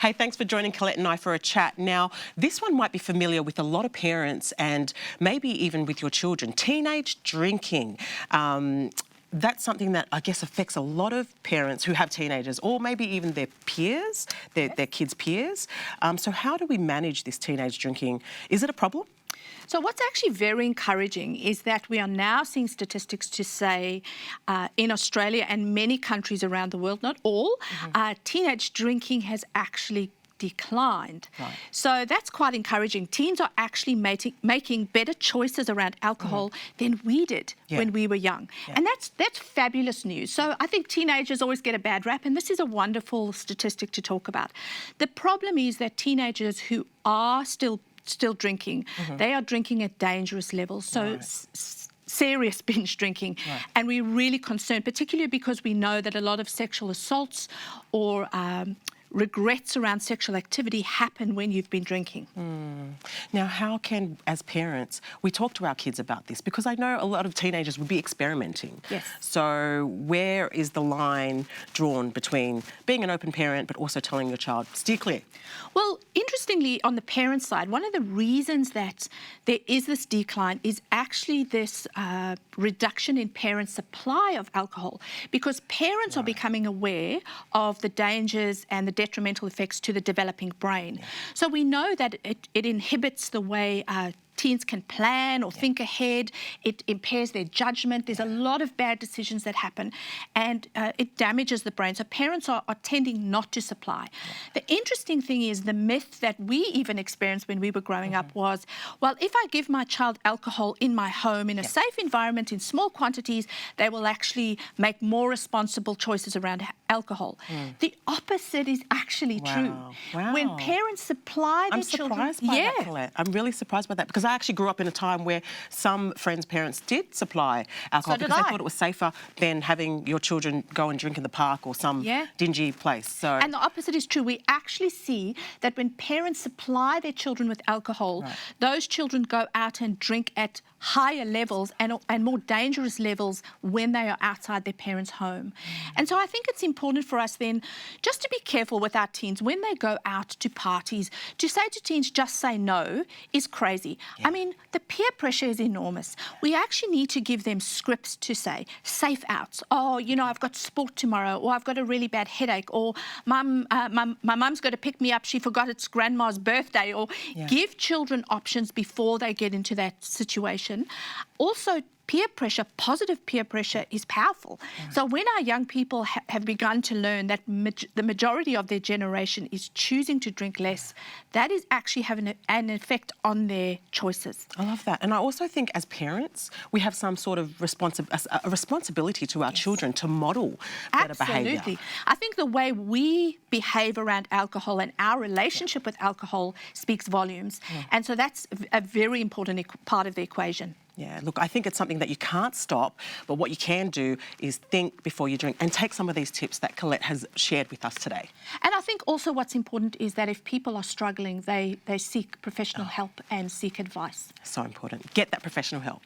Hey, thanks for joining Collett and I for a chat. Now, this one might be familiar with a lot of parents and maybe even with your children. Teenage drinking. That's something that I guess affects a lot of parents who have teenagers or maybe even their peers, their kids' peers. So how do we manage this teenage drinking? Is it a problem? So what's actually very encouraging is that we are now seeing statistics to say in Australia and many countries around the world, not all, teenage drinking has actually declined. Right. So that's quite encouraging. Teens are actually making better choices around alcohol than we did when we were young. And that's fabulous news. So I think teenagers always get a bad rap, and this is a wonderful statistic to talk about. The problem is that teenagers who are still drinking, they are drinking at dangerous levels. So serious binge drinking. And we're really concerned, particularly because we know that a lot of sexual assaults or regrets around sexual activity happen when you've been drinking. Now, how can, as parents, we talk to our kids about this? Because I know a lot of teenagers would be experimenting. Yes. So where is the line drawn between being an open parent but also telling your child, steer clear? Well, interestingly, on the parent side, one of the reasons that there is this decline is actually this reduction in parent supply of alcohol, because parents are becoming aware of the dangers and the detrimental effects to the developing brain. So we know that it inhibits the way teens can plan or think ahead. It impairs their judgment. There's a lot of bad decisions that happen, and it damages the brain. So parents are tending not to supply. The interesting thing is the myth that we even experienced when we were growing up was, well, if I give my child alcohol in my home in a safe environment in small quantities, they will actually make more responsible choices around alcohol. The opposite is actually true. Wow. When parents supply their children... I'm surprised by that, Collett. I'm really surprised by that, because I actually grew up in a time where some friends' parents did supply alcohol because they thought it was safer than having your children go and drink in the park or some dingy place. So, and the opposite is true. We actually see that when parents supply their children with alcohol, those children go out and drink at higher levels and more dangerous levels when they are outside their parents' home. And so I think it's important for us then just to be careful with our teens when they go out to parties. To say to teens, just say no, is crazy. I mean, the peer pressure is enormous. We actually need to give them scripts to say, safe outs. Oh, you know, I've got sport tomorrow, or I've got a really bad headache, or my mum's got to pick me up, she forgot it's grandma's birthday, or give children options before they get into that situation. Also, peer pressure, positive peer pressure, is powerful. So when our young people have begun to learn that the majority of their generation is choosing to drink less, that is actually having an effect on their choices. I love that. And I also think as parents, we have some sort of responsibility to our children to model better behaviour. Absolutely. I think the way we behave around alcohol and our relationship with alcohol speaks volumes. And so that's a very important part of the equation. Yeah, look, I think it's something that you can't stop, but what you can do is think before you drink and take some of these tips that Collett has shared with us today. And I think also what's important is that if people are struggling, they seek professional help and seek advice. So important. Get that professional help.